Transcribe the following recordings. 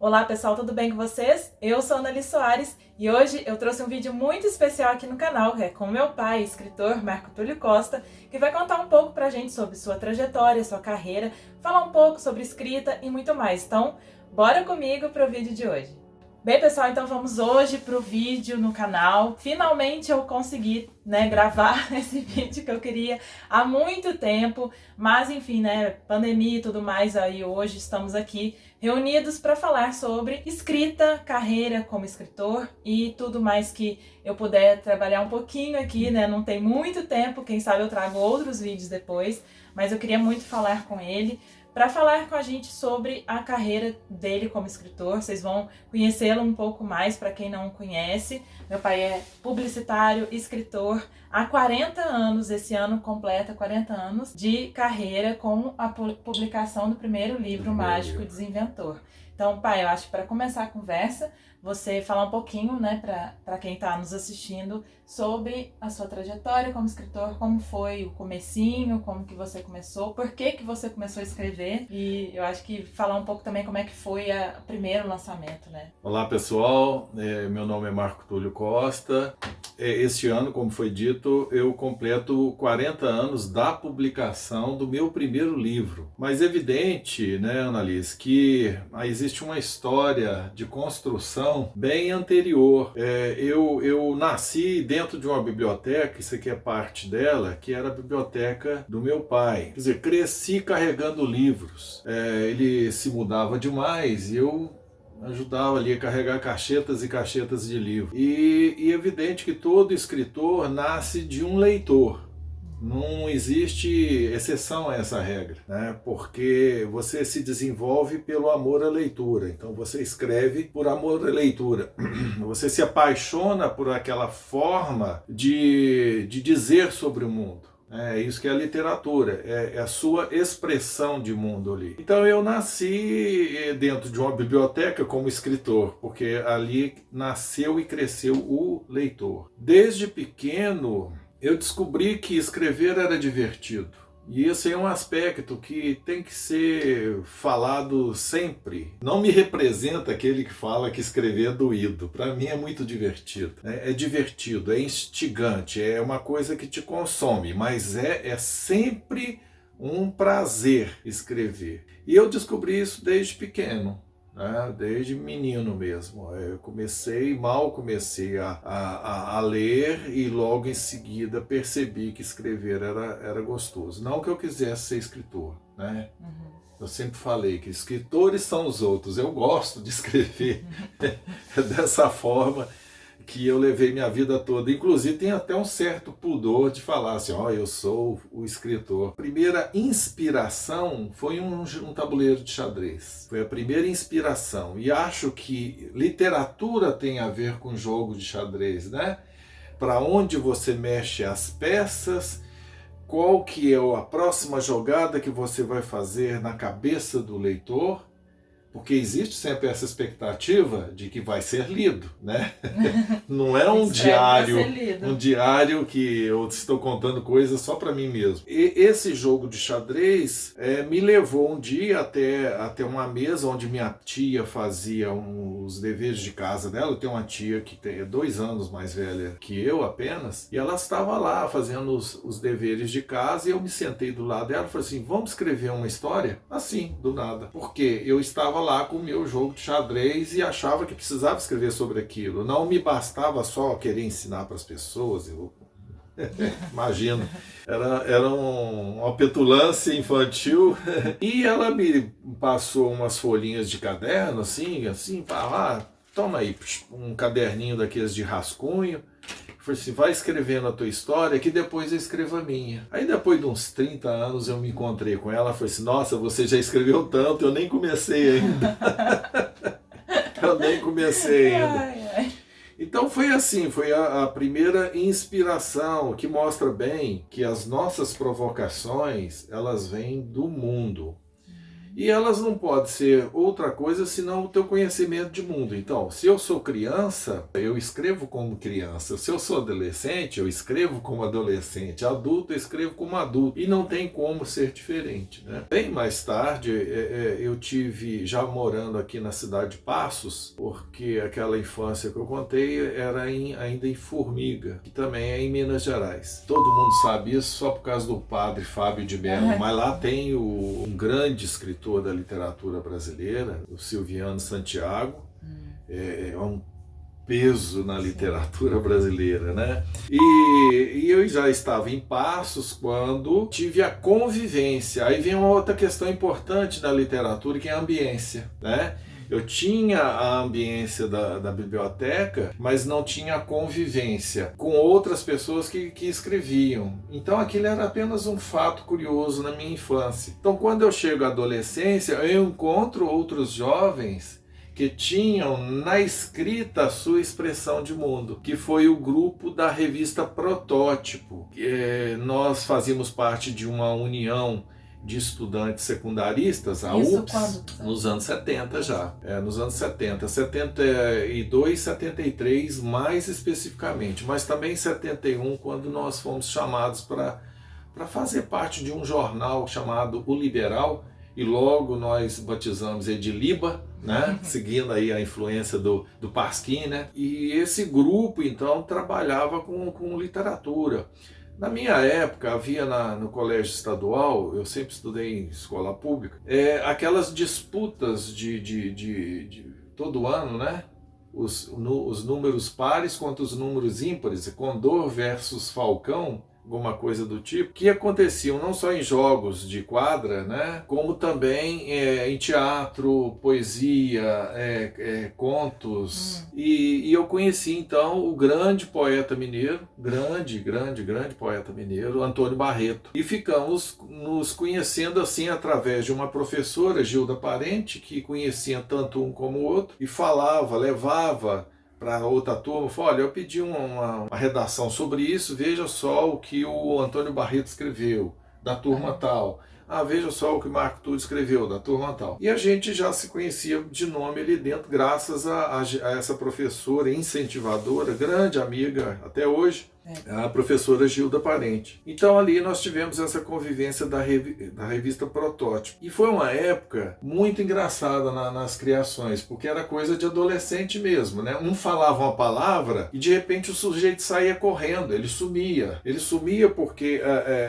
Olá pessoal, tudo bem com vocês? Eu sou Ana Liz Soares e hoje eu trouxe um vídeo muito especial aqui no canal, que é com meu pai, escritor Marco Túlio Costa, que vai contar um pouco pra gente sobre sua trajetória, sua carreira, falar um pouco sobre escrita e muito mais. Então, bora comigo pro vídeo de hoje. Bem pessoal, então vamos hoje pro vídeo no canal. Finalmente eu consegui, gravar esse vídeo que eu queria há muito tempo, mas enfim, pandemia e tudo mais, aí hoje estamos aqui reunidos para falar sobre escrita, carreira como escritor e tudo mais que eu puder trabalhar um pouquinho aqui, não tem muito tempo, quem sabe eu trago outros vídeos depois, mas eu queria muito falar com ele, para falar com a gente sobre a carreira dele como escritor. Vocês vão conhecê-lo um pouco mais para quem não o conhece. Meu pai é publicitário, escritor, há 40 anos, esse ano completa 40 anos de carreira com a publicação do primeiro livro, Mágico Desinventor. Então, pai, eu acho que para começar a conversa, você falar um pouquinho, para quem está nos assistindo, sobre a sua trajetória como escritor, como foi o comecinho, como que você começou, por que que você começou a escrever, e eu acho que falar um pouco também como é que foi o primeiro lançamento, Olá pessoal, meu nome é Marco Túlio Costa. Este ano, como foi dito, eu completo 40 anos da publicação do meu primeiro livro. Mas é evidente, Ana Liz, que existe uma história de construção bem anterior. Eu nasci dentro de uma biblioteca, isso aqui é parte dela, que era a biblioteca do meu pai. Quer dizer, cresci carregando livros. Ele se mudava demais e eu ajudava ali a carregar caixetas e caixetas de livro. E é evidente que todo escritor nasce de um leitor. Não existe exceção a essa regra, porque você se desenvolve pelo amor à leitura. Então você escreve por amor à leitura. Você se apaixona por aquela forma de dizer sobre o mundo. É isso que é a literatura, é a sua expressão de mundo ali. Então eu nasci dentro de uma biblioteca como escritor, porque ali nasceu e cresceu o leitor. Desde pequeno eu descobri que escrever era divertido. E esse é um aspecto que tem que ser falado sempre. Não me representa aquele que fala que escrever é doído. Para mim é muito divertido. É divertido, é instigante, é uma coisa que te consome, mas é sempre um prazer escrever. E eu descobri isso desde pequeno. Desde menino mesmo. Eu mal comecei a ler e logo em seguida percebi que escrever era gostoso. Não que eu quisesse ser escritor, Eu sempre falei que escritores são os outros. Eu gosto de escrever dessa forma que eu levei minha vida toda. Inclusive tem até um certo pudor de falar assim, eu sou o escritor. A primeira inspiração foi um tabuleiro de xadrez. Foi a primeira inspiração. E acho que literatura tem a ver com jogo de xadrez, Para onde você mexe as peças, qual que é a próxima jogada que você vai fazer na cabeça do leitor, porque existe sempre essa expectativa de que vai ser lido, Não é um diário que eu estou contando coisas só para mim mesmo. E esse jogo de xadrez me levou um dia até uma mesa onde minha tia fazia os deveres de casa dela. Eu tenho uma tia que é 2 anos mais velha que eu apenas, e ela estava lá fazendo os deveres de casa, e eu me sentei do lado dela e falei assim, vamos escrever uma história? Assim, do nada. Porque eu estava lá com o meu jogo de xadrez e achava que precisava escrever sobre aquilo. Não me bastava só querer ensinar para as pessoas. Imagino, era uma petulância infantil. E ela me passou umas folhinhas de caderno, assim, toma aí, um caderninho daqueles de rascunho. Falei assim, vai escrevendo a tua história que depois eu escrevo a minha. Aí depois de uns 30 anos eu me encontrei com ela, falei assim, nossa, você já escreveu tanto, eu nem comecei ainda. Então foi assim, foi a primeira inspiração, que mostra bem que as nossas provocações, elas vêm do mundo. E elas não podem ser outra coisa senão o teu conhecimento de mundo. Então, se eu sou criança, eu escrevo como criança. Se eu sou adolescente, eu escrevo como adolescente. Adulto, eu escrevo como adulto. E não tem como ser diferente, né? Bem mais tarde, eu tive, já morando aqui na cidade de Passos, porque aquela infância que eu contei era ainda em Formiga, que também é em Minas Gerais. Todo mundo sabe isso só por causa do padre Fábio de Mello, mas lá tem um grande escritor da literatura brasileira, o Silviano Santiago, é um peso na literatura brasileira, né? E eu já estava em Passos quando tive a convivência. Aí vem uma outra questão importante da literatura, que é a ambiência, né? Eu tinha a ambiência da biblioteca, mas não tinha a convivência com outras pessoas que escreviam. Então aquilo era apenas um fato curioso na minha infância. Então quando eu chego à adolescência, eu encontro outros jovens que tinham na escrita a sua expressão de mundo, que foi o grupo da revista Protótipo. Nós fazíamos parte de uma união de estudantes secundaristas, a UPS, nos anos 70 já. Nos anos 70, 72, 73 mais especificamente, mas também 71, quando nós fomos chamados para fazer parte de um jornal chamado O Liberal, e logo nós batizamos Ediliba, né? Seguindo aí a influência do Pasquim, né? E esse grupo, então, trabalhava com literatura. Na minha época, havia no colégio estadual, eu sempre estudei em escola pública, aquelas disputas de todo ano, né? Os números pares contra os números ímpares, Condor versus Falcão, alguma coisa do tipo, que aconteciam não só em jogos de quadra, né, como também em teatro, poesia, contos. E eu conheci então o grande poeta mineiro, grande poeta mineiro, Antônio Barreto. E ficamos nos conhecendo assim através de uma professora, Gilda Parente, que conhecia tanto um como o outro, e falava, levava para outra turma, falou, olha, eu pedi uma redação sobre isso, veja só o que o Antônio Barreto escreveu, da turma tal. Veja só o que o Marco Túlio escreveu, da turma tal. E a gente já se conhecia de nome ali dentro, graças a essa professora incentivadora, grande amiga até hoje, a professora Gilda Parente. Então ali nós tivemos essa convivência da revista Protótipo. E foi uma época muito engraçada nas criações, porque era coisa de adolescente mesmo, né? Um falava uma palavra e de repente o sujeito saía correndo, ele sumia. Ele sumia porque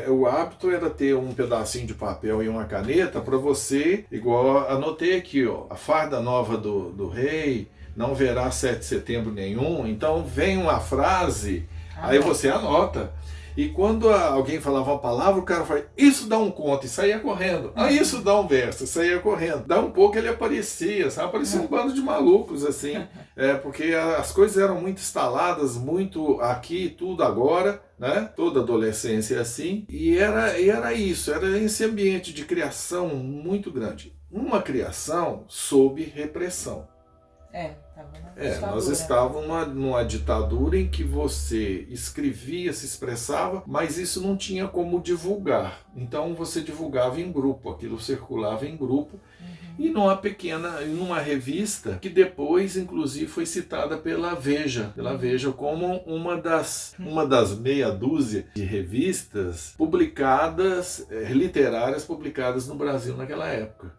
o hábito era ter um pedacinho de papel e uma caneta para você, igual anotei aqui, ó, a farda nova do rei, não verá 7 de setembro nenhum. Então vem uma frase, aí você anota. E quando alguém falava uma palavra, o cara falava, isso dá um conto, e saía correndo. Isso dá um verso, saía correndo. Dá um pouco ele aparecia, sabe? Aparecia um bando de malucos, assim. Porque as coisas eram muito instaladas, muito aqui, tudo agora, né? Toda adolescência é assim. E era isso, era esse ambiente de criação muito grande. Uma criação sob repressão. Nós estávamos numa ditadura em que você escrevia, se expressava, mas isso não tinha como divulgar. Então você divulgava em grupo, aquilo circulava em grupo, e numa revista que depois, inclusive, foi citada pela Veja como uma das meia dúzia de revistas publicadas, literárias publicadas no Brasil naquela época.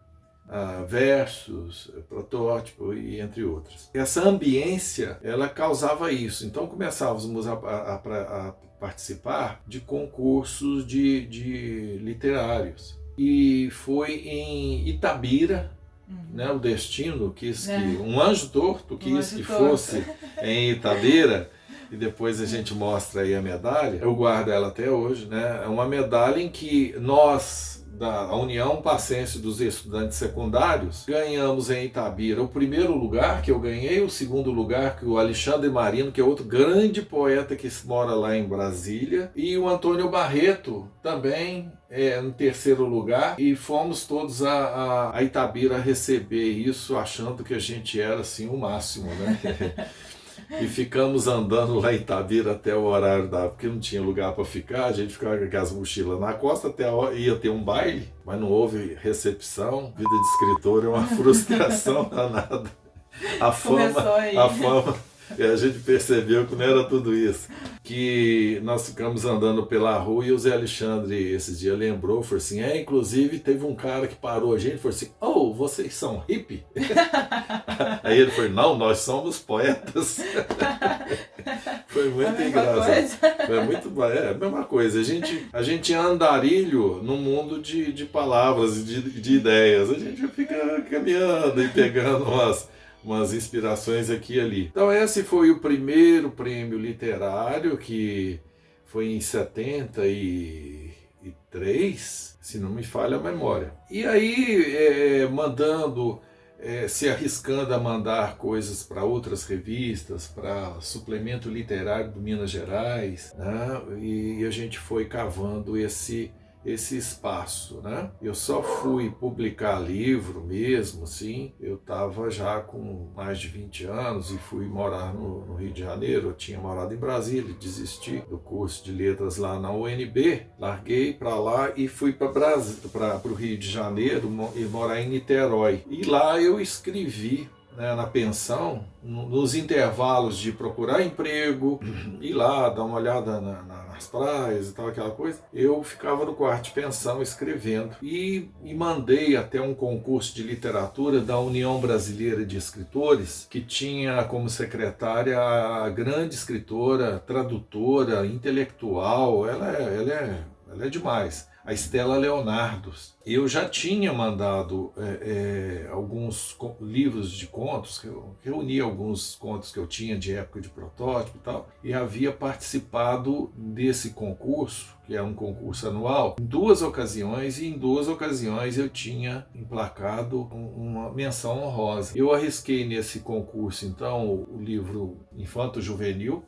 Versos, Protótipo e entre outras. Essa ambiência, ela causava isso. Então começávamos a participar de concursos de literários. E foi em Itabira, né, o destino quis que um anjo torto quis que fosse em Itabira. E depois a gente mostra aí a medalha. Eu guardo ela até hoje, né? É uma medalha em que nós, da União Passense dos Estudantes Secundários, ganhamos em Itabira o primeiro lugar que eu ganhei, o segundo lugar que o Alexandre Marino, que é outro grande poeta que mora lá em Brasília, e o Antônio Barreto também no terceiro lugar, e fomos todos a Itabira receber isso, achando que a gente era assim o máximo, né? E ficamos andando lá em Itabira até o horário porque não tinha lugar para ficar, a gente ficava com as mochilas na costa até a hora, ia ter um baile, mas não houve recepção. Vida de escritor é uma frustração danada. Começou aí. A fama, e a gente percebeu que não era tudo isso. Que nós ficamos andando pela rua e o Zé Alexandre esses dias lembrou, falou assim, inclusive teve um cara que parou a gente e falou assim, oh, vocês são hippie? Aí ele falou, não, nós somos poetas. Foi muito engraçado. Foi muito, a mesma coisa. A gente é andarilho no mundo de palavras e de ideias. A gente fica caminhando e pegando umas inspirações aqui e ali. Então esse foi o primeiro prêmio literário, que foi em 73, se não me falha a memória. E aí, se arriscando a mandar coisas para outras revistas, para suplemento literário do Minas Gerais, né? E a gente foi cavando esse espaço, né? Eu só fui publicar livro mesmo, assim, eu estava já com mais de 20 anos e fui morar no Rio de Janeiro. Eu tinha morado em Brasília, desisti do curso de letras lá na UNB, larguei para lá e fui para o Rio de Janeiro e morar em Niterói. E lá eu escrevi, né, na pensão, nos intervalos de procurar emprego, ir lá, dar uma olhada nas praias e tal, aquela coisa, eu ficava no quarto de pensão escrevendo. E mandei até um concurso de literatura da União Brasileira de Escritores, que tinha como secretária a grande escritora, tradutora, intelectual, ela é demais, a Estela Leonardos. Eu já tinha mandado alguns livros de contos, que eu reuni alguns contos que eu tinha de época de protótipo e tal, e havia participado desse concurso, que é um concurso anual, em 2 ocasiões, e em 2 ocasiões eu tinha emplacado uma menção honrosa. Eu arrisquei nesse concurso, então, o livro Infanto Juvenil,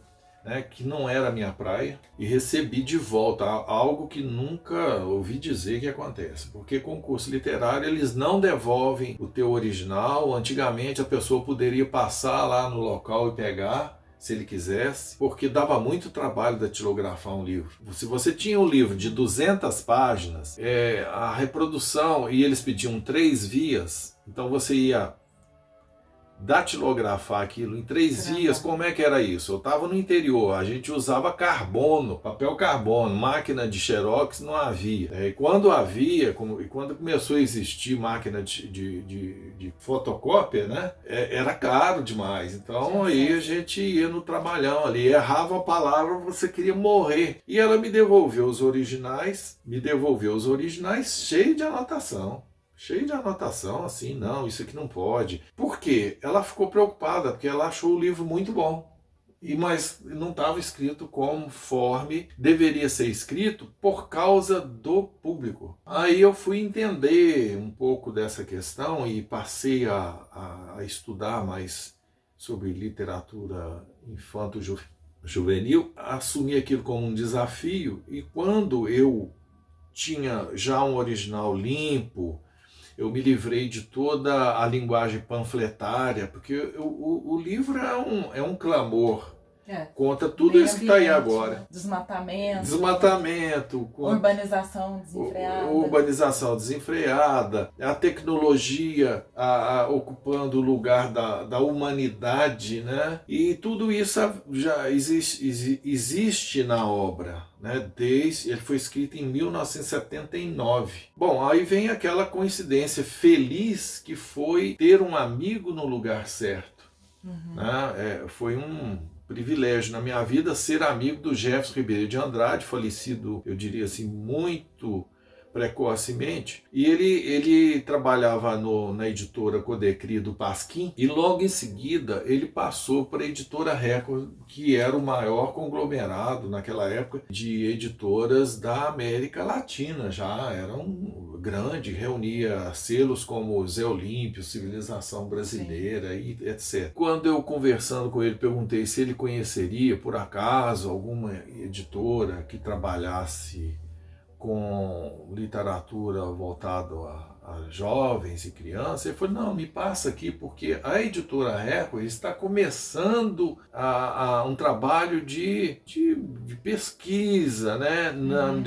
né, que não era a minha praia, e recebi de volta algo que nunca ouvi dizer que acontece, porque concurso literário eles não devolvem o teu original. Antigamente a pessoa poderia passar lá no local e pegar, se ele quisesse, porque dava muito trabalho datilografar um livro. Se você tinha um livro de 200 páginas, a reprodução, e eles pediam 3 vias, então você ia datilografar aquilo em 3 dias. Como é que era isso? Eu estava no interior, a gente usava carbono, papel carbono, máquina de xerox não havia. E quando havia, e quando começou a existir máquina de fotocópia, né, era caro demais. Então aí a gente ia no trabalhão ali, errava a palavra, você queria morrer. E ela me devolveu os originais cheio de anotação. Assim, não, isso aqui não pode. Por quê? Ela ficou preocupada, porque ela achou o livro muito bom. Mas não estava escrito conforme deveria ser escrito por causa do público. Aí eu fui entender um pouco dessa questão e passei a estudar mais sobre literatura infanto-juvenil, assumi aquilo como um desafio, e quando eu tinha já um original limpo, eu me livrei de toda a linguagem panfletária, porque o livro é um clamor contra tudo isso que está aí agora. Desmatamento. Urbanização desenfreada. A tecnologia ocupando o lugar da humanidade, né? E tudo isso já existe na obra, né? Ele foi escrito em 1979. Bom, aí vem aquela coincidência feliz que foi ter um amigo no lugar certo. Né? Foi um privilégio na minha vida ser amigo do Jefferson Ribeiro de Andrade, falecido, eu diria assim, muito precocemente, e ele trabalhava na editora Codecri do Pasquim, e logo em seguida ele passou para a editora Record, que era o maior conglomerado naquela época de editoras da América Latina. Já era um grande, reunia selos como Zé Olímpio, Civilização Brasileira, e etc. Quando eu, conversando com ele, perguntei se ele conheceria por acaso alguma editora que trabalhasse com literatura voltada a jovens e crianças. Ele falou, não, me passa aqui, porque a editora Record está começando um trabalho de pesquisa, né,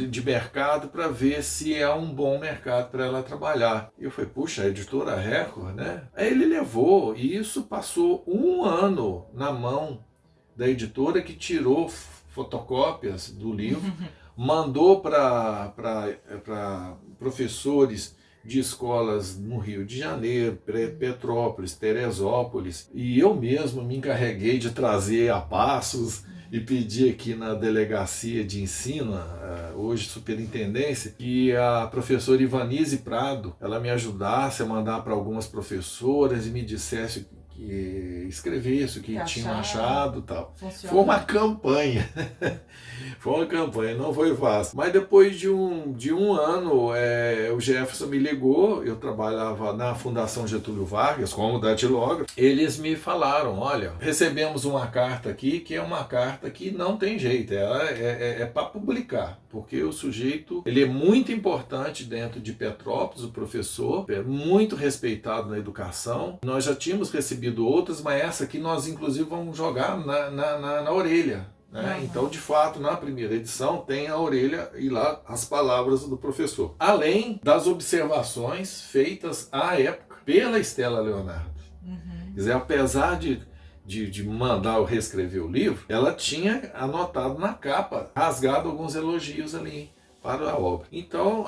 de mercado, para ver se é um bom mercado para ela trabalhar. E eu falei, puxa, a editora Record, né? Aí ele levou, e isso passou 1 ano na mão da editora, que tirou fotocópias do livro, mandou para professores de escolas no Rio de Janeiro, Petrópolis, Teresópolis, e eu mesmo me encarreguei de trazer a Passos e pedi aqui na delegacia de ensino, hoje superintendência, que a professora Ivanise Prado, ela me ajudasse a mandar para algumas professoras e me dissesse que escrevesse o que tinham achado e tal. Funciona. Foi uma campanha. Foi uma campanha, não foi fácil. Mas depois de um ano, o Jefferson me ligou, eu trabalhava na Fundação Getúlio Vargas, como datilógrafo. Eles me falaram, olha, recebemos uma carta aqui, que é uma carta que não tem jeito, é para publicar. Porque o sujeito, ele é muito importante dentro de Petrópolis, o professor, é muito respeitado na educação. Nós já tínhamos recebido outras, mas essa aqui nós inclusive vamos jogar na orelha. Né? Então, de fato, na primeira edição tem a orelha e lá as palavras do professor. Além das observações feitas à época pela Estela Leonardo. Quer dizer, apesar de mandar eu reescrever o livro, ela tinha anotado na capa, rasgado alguns elogios ali para a obra. Então,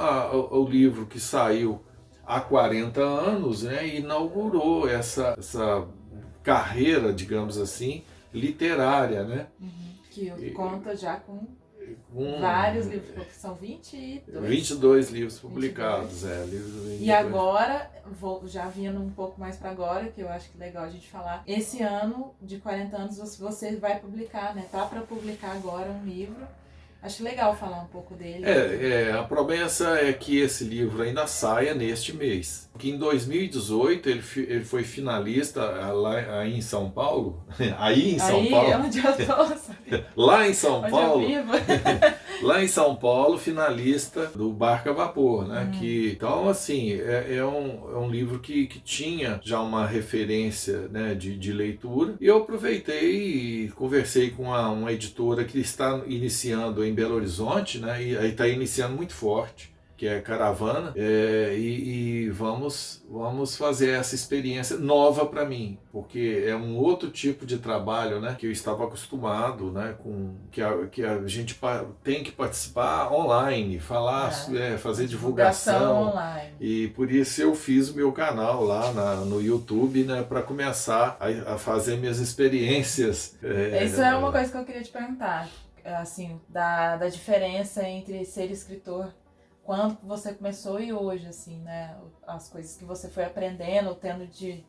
o livro que saiu há 40 anos, né, inaugurou essa carreira, digamos assim, literária, né? Que conta já com vários livros, são 22 livros publicados. 22. E agora, já vindo um pouco mais para agora, que eu acho que é legal a gente falar, esse ano de 40 anos você vai publicar, né? Tá para publicar agora um livro. Acho legal falar um pouco dele. A promessa é que esse livro ainda saia neste mês. Que em 2018 ele foi finalista lá em São Paulo. Aí em São Paulo. Onde eu tô. Lá em São onde Paulo. Eu vivo. Lá em São Paulo, finalista do Barco a Vapor, né? Então, assim, é um livro que tinha já uma referência, né, de leitura. E eu aproveitei e conversei com uma editora que está iniciando em Belo Horizonte, né? E aí está iniciando muito forte, que é Caravana, e vamos fazer essa experiência nova para mim, porque é um outro tipo de trabalho, né, que eu estava acostumado, né, com que a gente tem que participar online, falar, fazer divulgação online. E por isso eu fiz o meu canal lá no YouTube, né, para começar a fazer minhas experiências. Isso é uma coisa que eu queria te perguntar, assim, da diferença entre ser escritor quando você começou e hoje, assim, né? As coisas que você foi aprendendo, tendo de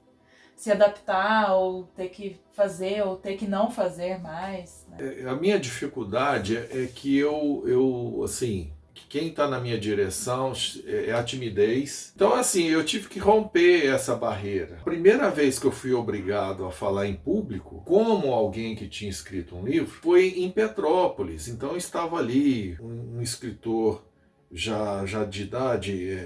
se adaptar, ou ter que fazer, ou ter que não fazer mais, né? A minha dificuldade é que eu assim, que quem está na minha direção é a timidez. Então, assim, eu tive que romper essa barreira. A primeira vez que eu fui obrigado a falar em público, como alguém que tinha escrito um livro, foi em Petrópolis. Então, estava ali um escritor já de idade,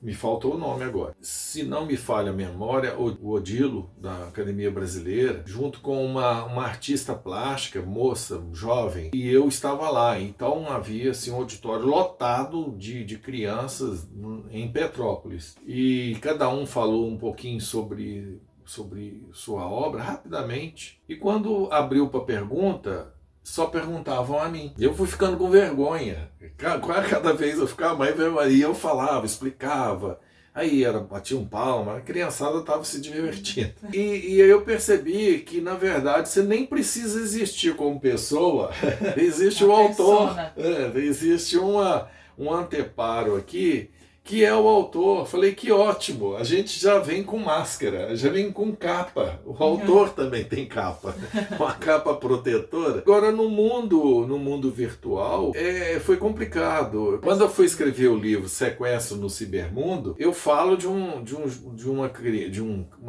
me faltou o nome agora. Se não me falha a memória, o Odilo, da Academia Brasileira, junto com uma artista plástica, moça, jovem, e eu estava lá. Então havia assim, um auditório lotado de crianças em Petrópolis. E cada um falou um pouquinho sobre sua obra, rapidamente. E quando abriu para pergunta, só perguntavam a mim. Eu fui ficando com vergonha. Cada vez eu ficava mais vergonha. E eu falava, explicava. Aí batia um palmo, a criançada estava se divertindo. E aí eu percebi que, na verdade, você nem precisa existir como pessoa. Existe um autor. Existe um anteparo aqui, que é o autor. Falei, que ótimo, a gente já vem com máscara, já vem com capa. O autor também tem capa, uma capa protetora. Agora, no mundo virtual, foi complicado. Quando eu fui escrever o livro Sequestro no Cibermundo, eu falo de uma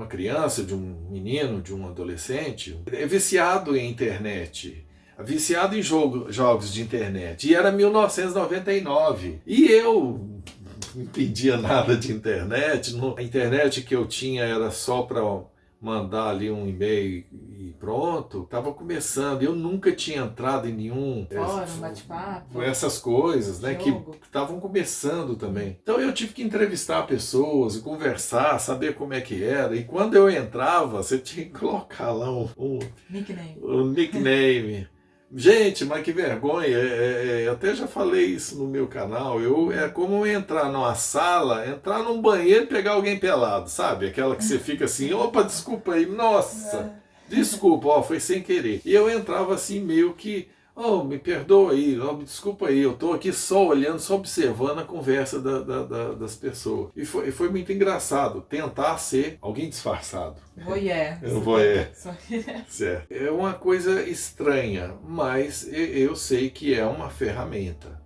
criança, de um menino, de um adolescente, viciado em internet. Viciado em jogos de internet. E era 1999. E eu impedia nada de internet. A internet que eu tinha era só para mandar ali um e-mail e pronto. Estava começando. Eu nunca tinha entrado em nenhum fórum, bate-papo, essas coisas, né, que estavam começando também. Então eu tive que entrevistar pessoas e conversar, saber como é que era. E quando eu entrava, você tinha que colocar lá um nickname. Gente, mas que vergonha, eu até já falei isso no meu canal, é como entrar numa sala, entrar num banheiro e pegar alguém pelado, sabe? Aquela que você fica assim, opa, desculpa aí, nossa, desculpa, ó, foi sem querer. E eu entrava assim meio que, oh, me perdoa aí, oh, me desculpa aí, eu tô aqui só olhando, só observando a conversa das pessoas. E foi muito engraçado tentar ser alguém disfarçado. Voyeur. Voyeur. Certo. É uma coisa estranha, mas eu sei que é uma ferramenta.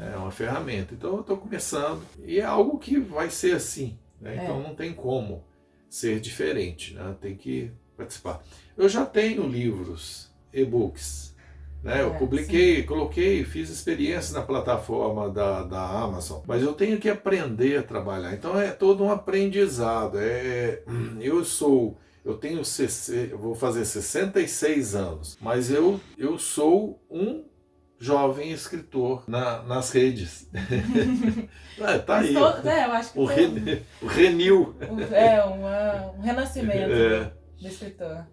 É uma ferramenta. Então eu estou começando e é algo que vai ser assim. Né? Então não tem como ser diferente. Né? Tem que participar. Eu já tenho livros, e-books. Né? Eu publiquei, coloquei, fiz experiências na plataforma da Amazon, mas eu tenho que aprender a trabalhar. Então é todo um aprendizado. Eu vou fazer 66 anos, mas eu sou um jovem escritor nas redes. Tá aí. Eu acho que o renil. Um renascimento. Do escritor.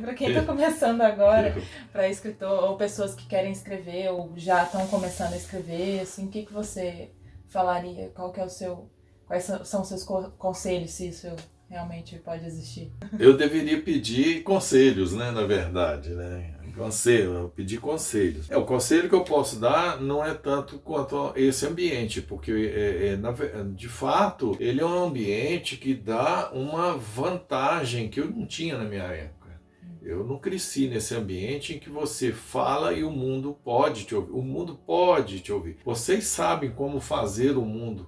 Para quem está começando agora, para escritor, ou pessoas que querem escrever, ou já estão começando a escrever, assim, o que você falaria? Quais são os seus conselhos, se isso realmente pode existir? Eu deveria pedir conselhos, né, na verdade, né? Pedir conselhos. O conselho que eu posso dar não é tanto quanto esse ambiente, porque de fato ele é um ambiente que dá uma vantagem que eu não tinha na minha época. Eu não cresci nesse ambiente em que você fala e o mundo pode te ouvir. O mundo pode te ouvir. Vocês sabem como fazer o mundo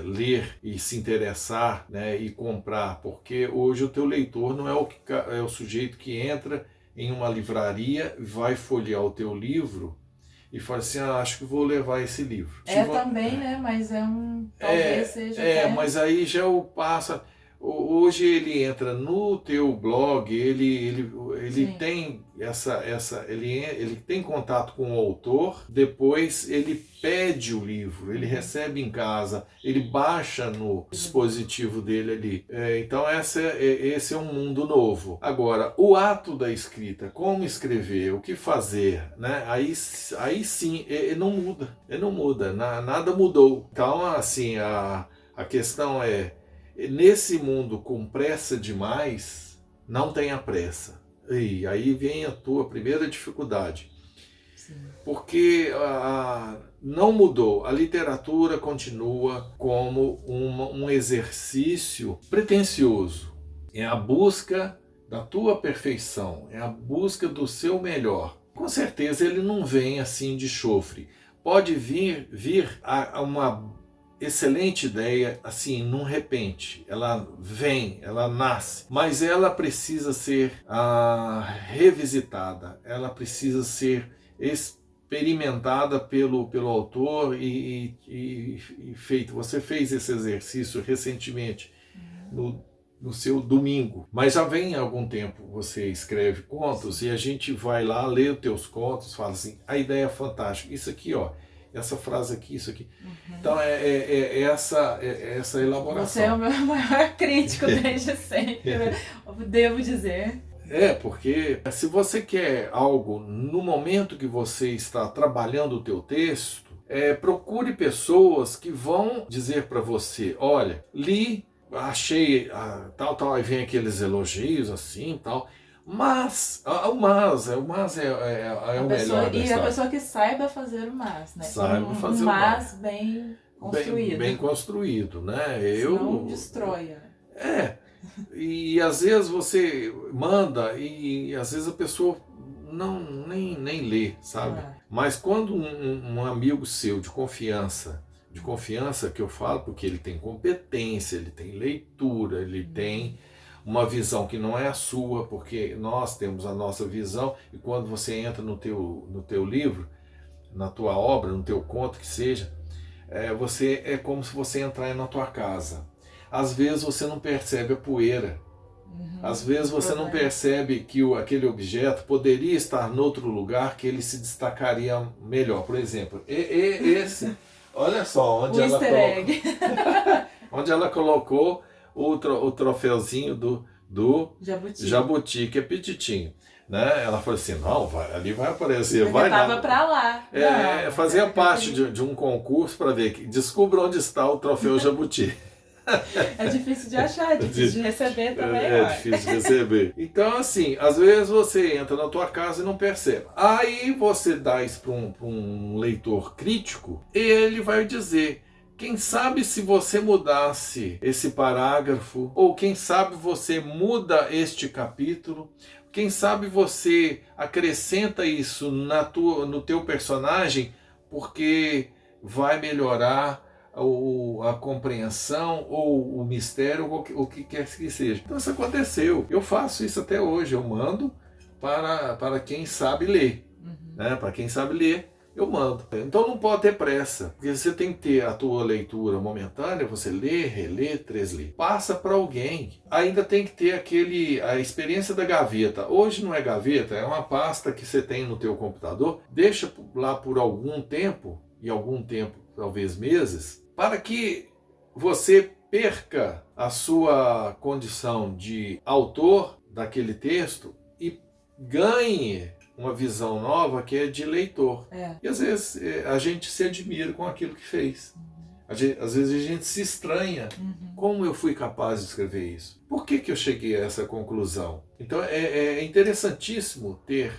ler e se interessar, né, e comprar, porque hoje o teu leitor não é o sujeito que entra em uma livraria, vai folhear o teu livro e fala assim, acho que vou levar esse livro. Também, né? Mas talvez seja... mas aí já o passa... Hoje ele entra no teu blog, ele tem ele tem contato com o autor, depois ele pede o livro, ele recebe em casa, ele baixa no dispositivo dele ali. Então esse é um mundo novo. Agora, o ato da escrita, como escrever, o que fazer, né? Aí sim, ele não muda, nada mudou. Então, assim, a questão nesse mundo com pressa demais, não tenha pressa. E aí vem a tua primeira dificuldade. Sim. Porque não mudou. A literatura continua como um exercício pretensioso. É a busca da tua perfeição, é a busca do seu melhor. Com certeza ele não vem assim de chofre. Pode vir a uma excelente ideia, assim, num repente. Ela vem, ela nasce, mas ela precisa ser revisitada, ela precisa ser experimentada pelo autor e feito. Você fez esse exercício recentemente no seu domingo, mas já vem há algum tempo você escreve contos e a gente vai lá, lê os teus contos, fala assim, a ideia é fantástica, isso aqui, ó, essa frase aqui, isso aqui. Então essa elaboração. Você é o meu maior crítico desde sempre, né? Devo dizer. Porque se você quer algo no momento que você está trabalhando o teu texto, procure pessoas que vão dizer para você, olha, li, achei tal, aí vem aqueles elogios assim, tal. Mas o mas é o melhor. E a pessoa que saiba fazer o mas, né? Saiba fazer o mas bem construído. Bem construído, né? Não destrói. E às vezes você manda e às vezes a pessoa nem lê, sabe? Mas quando um amigo seu de confiança que eu falo, porque ele tem competência, ele tem leitura, ele tem uma visão que não é a sua, porque nós temos a nossa visão, e quando você entra no teu livro, na tua obra, no teu conto que seja, você é como se você entrar na tua casa. Às vezes você não percebe a poeira. Às vezes você não percebe que aquele objeto poderia estar em outro lugar que ele se destacaria melhor. Por exemplo, esse, olha só onde ela colocou, onde ela colocou o troféuzinho do jabuti, que é petitinho. Né? Ela falou assim, não, ali vai aparecer. Vai estava para lá. Fazia parte de um concurso para ver, descubra onde está o troféu jabuti. É difícil de achar, é difícil de receber também. É difícil de receber. Então, assim, às vezes você entra na tua casa e não percebe. Aí você dá isso para um leitor crítico e ele vai dizer, quem sabe se você mudasse esse parágrafo, ou quem sabe você muda este capítulo, quem sabe você acrescenta isso no teu personagem, porque vai melhorar a compreensão ou o mistério, ou o que quer que seja. Então isso aconteceu. Eu faço isso até hoje. Eu mando para quem sabe ler. Né? Para quem sabe ler, eu mando. Então não pode ter pressa, porque você tem que ter a tua leitura momentânea, você lê, relê, treslê. Passa para alguém. Ainda tem que ter a experiência da gaveta. Hoje não é gaveta, é uma pasta que você tem no teu computador. Deixa lá por algum tempo, e algum tempo, talvez meses, para que você perca a sua condição de autor daquele texto e ganhe uma visão nova que é de leitor. E às vezes a gente se admira com aquilo que fez. Às vezes a gente se estranha. Como eu fui capaz de escrever isso? Por que eu cheguei a essa conclusão? Então é interessantíssimo ter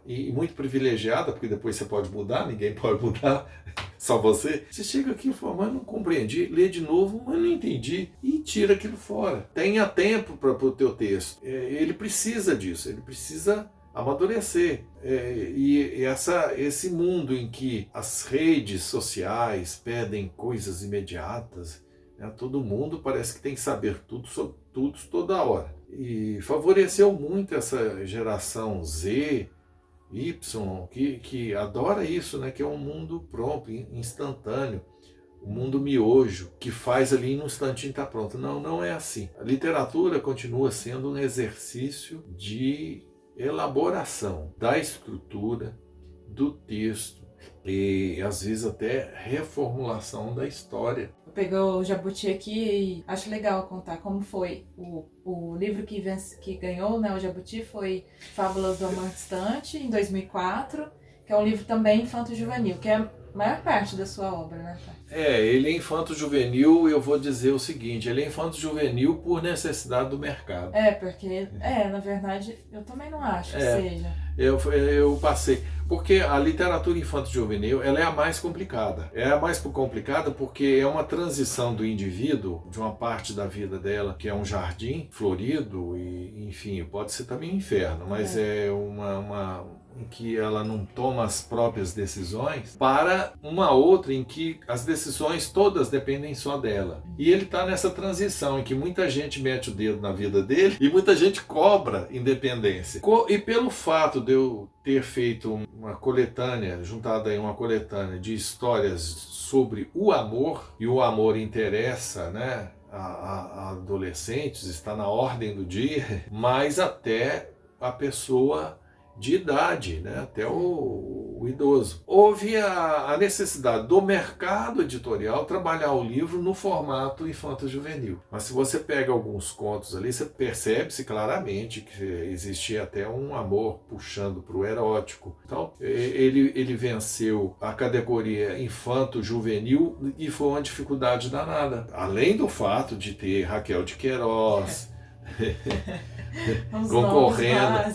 e muito privilegiada, porque depois você pode mudar, ninguém pode mudar, só você. Você chega aqui e fala, mas não compreendi, lê de novo, mas não entendi, e tira aquilo fora. Tenha tempo para o teu texto. Ele precisa disso, ele precisa amadurecer. Esse mundo em que as redes sociais pedem coisas imediatas, né? Todo mundo parece que tem que saber tudo sobre tudo toda hora. E favoreceu muito essa geração Z, Y, que adora isso, né? Que é um mundo pronto, instantâneo. O mundo miojo, que faz ali no instantinho está pronto. Não, não é assim. A literatura continua sendo um exercício de elaboração da estrutura, do texto e às vezes até reformulação da história. Eu peguei o Jabuti aqui e acho legal contar como foi. O livro que ganhou, né, o Jabuti foi Fábulas do Amor Distante, em 2004, que é um livro também infanto-juvenil, que é a maior parte da sua obra, né, pai? Ele é infanto-juvenil, e eu vou dizer o seguinte, ele é infanto-juvenil por necessidade do mercado. Porque, na verdade, eu também não acho que seja. Eu passei, porque a literatura infanto-juvenil, ela é a mais complicada. É a mais complicada porque é uma transição do indivíduo, de uma parte da vida dela, que é um jardim florido, e enfim, pode ser também um inferno, mas é uma em que ela não toma as próprias decisões, para uma outra em que as decisões todas dependem só dela. E ele está nessa transição em que muita gente mete o dedo na vida dele e muita gente cobra independência. E pelo fato de eu ter feito uma coletânea, juntada em uma coletânea de histórias sobre o amor, e o amor interessa, né, a adolescentes, está na ordem do dia, mas até a pessoa de idade, né, até o idoso. Houve a necessidade do mercado editorial trabalhar o livro no formato infanto-juvenil. Mas se você pega alguns contos ali, você percebe-se claramente que existia até um amor puxando para o erótico. Então, ele venceu a categoria infanto-juvenil e foi uma dificuldade danada. Além do fato de ter Raquel de Queiroz concorrendo...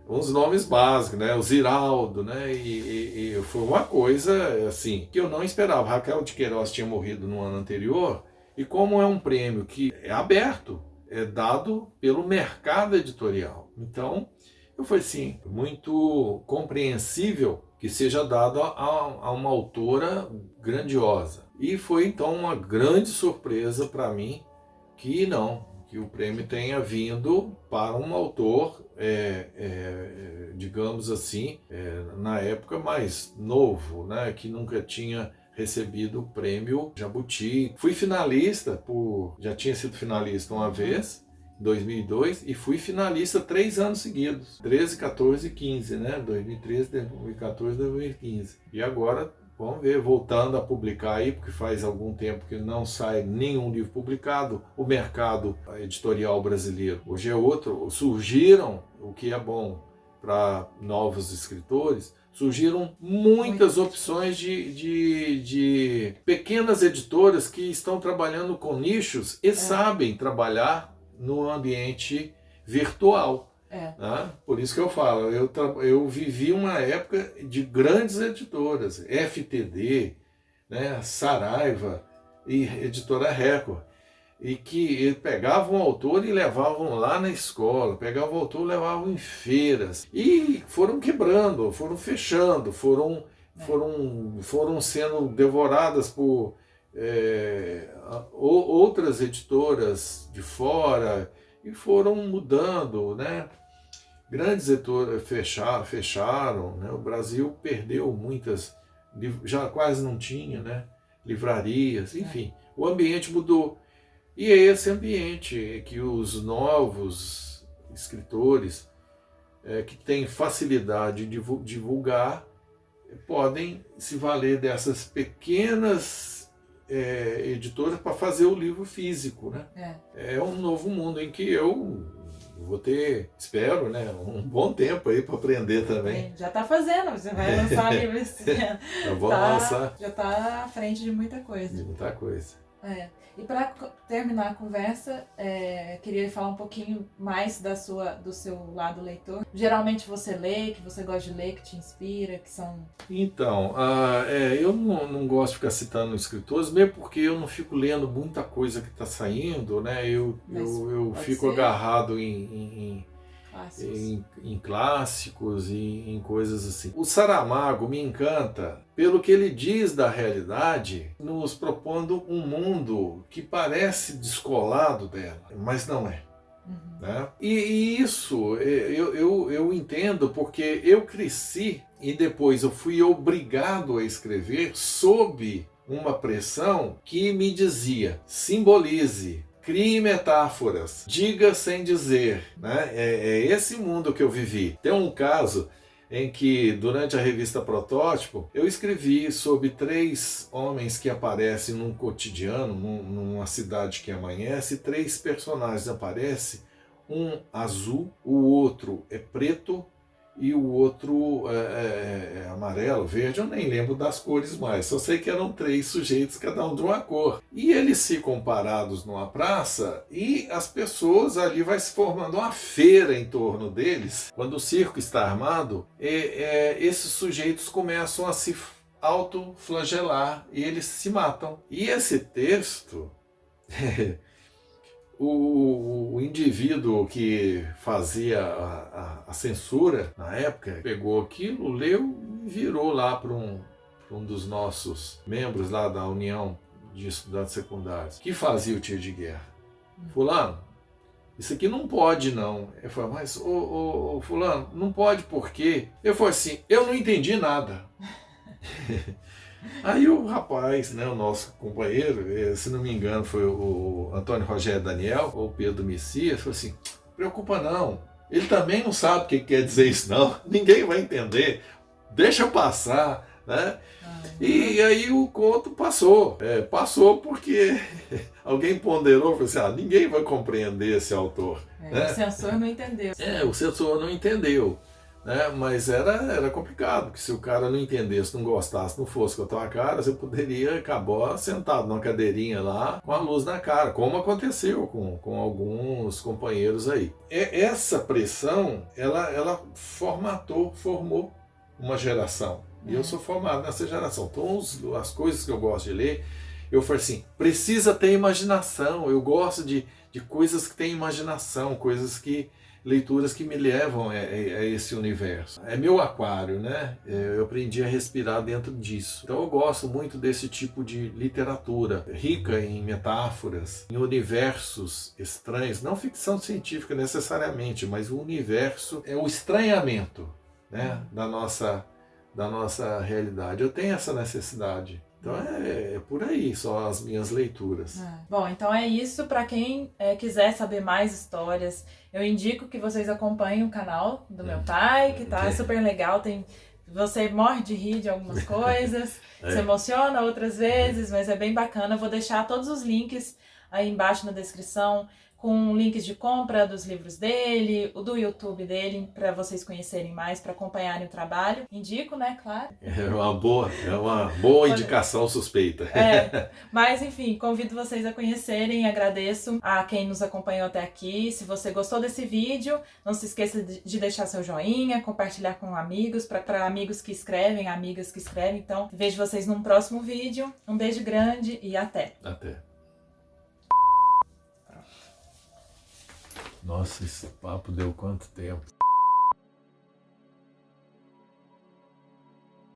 Uns nomes básicos, né? O Ziraldo, né? E foi uma coisa assim que eu não esperava. Raquel de Queiroz tinha morrido no ano anterior, e como é um prêmio que é aberto, é dado pelo mercado editorial. Então, eu falei assim, muito compreensível que seja dado a uma autora grandiosa. E foi então uma grande surpresa para mim que o prêmio tenha vindo para um autor, digamos assim, na época mais novo, né, que nunca tinha recebido o prêmio Jabuti. Fui finalista, já tinha sido finalista uma vez, em 2002, e fui finalista 3 anos seguidos, 13, 14 e 15, né? 2013, 2014, 2015. E agora, vamos ver, voltando a publicar aí, porque faz algum tempo que não sai nenhum livro publicado. O mercado editorial brasileiro hoje é outro. Surgiram, o que é bom para novos escritores, surgiram muitas opções de pequenas editoras que estão trabalhando com nichos e sabem trabalhar no ambiente virtual. Né? Por isso que eu falo, eu vivi uma época de grandes editoras, FTD, né, Saraiva e Editora Record, e que pegavam o autor e levavam lá na escola, pegavam o autor e levavam em feiras, e foram quebrando, foram fechando, foram sendo devoradas por outras editoras de fora, e foram mudando, né? Grandes editoras fecharam, né? O Brasil perdeu muitas, já quase não tinha, né? Livrarias, enfim, o ambiente mudou. E é esse ambiente que os novos escritores que têm facilidade de divulgar podem se valer dessas pequenas editoras para fazer o livro físico, né? É um novo mundo em que eu vou ter, espero, né, um bom tempo aí para aprender também. Já está fazendo, você vai lançar livro esse ano. Eu vou lançar. Já está à frente de muita coisa. De muita coisa. E para terminar a conversa, queria falar um pouquinho mais do seu lado leitor. Geralmente você lê, que você gosta de ler, que te inspira, que são... Então, eu não gosto de ficar citando escritores, mesmo porque eu não fico lendo muita coisa que está saindo, né? Eu fico agarrado em clássicos e em coisas assim. O Saramago me encanta pelo que ele diz da realidade, nos propondo um mundo que parece descolado dela, mas não é. Né? E isso eu entendo porque eu cresci e depois eu fui obrigado a escrever sob uma pressão que me dizia: simbolize, crie metáforas, diga sem dizer, né? É esse mundo que eu vivi. Tem um caso em que, durante a revista Protótipo, eu escrevi sobre 3 homens que aparecem num cotidiano, numa cidade que amanhece. 3 personagens aparecem, um azul, o outro é preto e o outro é amarelo, verde, eu nem lembro das cores mais, só sei que eram 3 sujeitos, cada um de uma cor. E eles ficam parados numa praça e as pessoas ali, vai se formando uma feira em torno deles. Quando o circo está armado, esses sujeitos começam a se autoflagelar e eles se matam. E esse texto... O indivíduo que fazia a censura na época pegou aquilo, leu e virou lá para um dos nossos membros lá da União de Estudantes Secundários, que fazia o tiro de guerra. Fulano, isso aqui não pode não. Eu falei, mas fulano, não pode por quê? Eu falei assim, eu não entendi nada. Aí o rapaz, né, o nosso companheiro, se não me engano foi o Antônio Rogério Daniel, ou o Pedro Messias, falou assim, preocupa não, ele também não sabe o que quer dizer isso não, ninguém vai entender, deixa eu passar, né? E aí o conto passou, passou porque alguém ponderou, falou assim, ninguém vai compreender esse autor. Né? O censor não entendeu. O censor não entendeu. Né? Mas era complicado, porque se o cara não entendesse, não gostasse, não fosse com a tua cara, você poderia acabar sentado numa cadeirinha lá com a luz na cara, como aconteceu com alguns companheiros aí. Essa pressão, ela formou uma geração. E eu sou formado nessa geração. Então as coisas que eu gosto de ler, eu falei assim, precisa ter imaginação, eu gosto de coisas que têm imaginação, leituras que me levam a esse universo. É meu aquário, né? Eu aprendi a respirar dentro disso. Então eu gosto muito desse tipo de literatura, rica em metáforas, em universos estranhos, não ficção científica necessariamente, mas o universo é o estranhamento, né? da nossa realidade. Eu tenho essa necessidade. Então é por aí só as minhas leituras. Bom, então é isso. Para quem quiser saber mais histórias, eu indico que vocês acompanhem o canal do meu pai, que tá super legal. Você morre de rir de algumas coisas, se emociona outras vezes, mas é bem bacana. Eu vou deixar todos os links aí embaixo na descrição, com links de compra dos livros dele, o do YouTube dele, para vocês conhecerem mais, para acompanharem o trabalho. Indico, né, claro. É uma boa indicação suspeita. Mas enfim, convido vocês a conhecerem, agradeço a quem nos acompanhou até aqui. Se você gostou desse vídeo, não se esqueça de deixar seu joinha, compartilhar com amigos, para amigos que escrevem, amigas que escrevem. Então, vejo vocês num próximo vídeo. Um beijo grande e até! Até. Nossa, esse papo deu quanto tempo?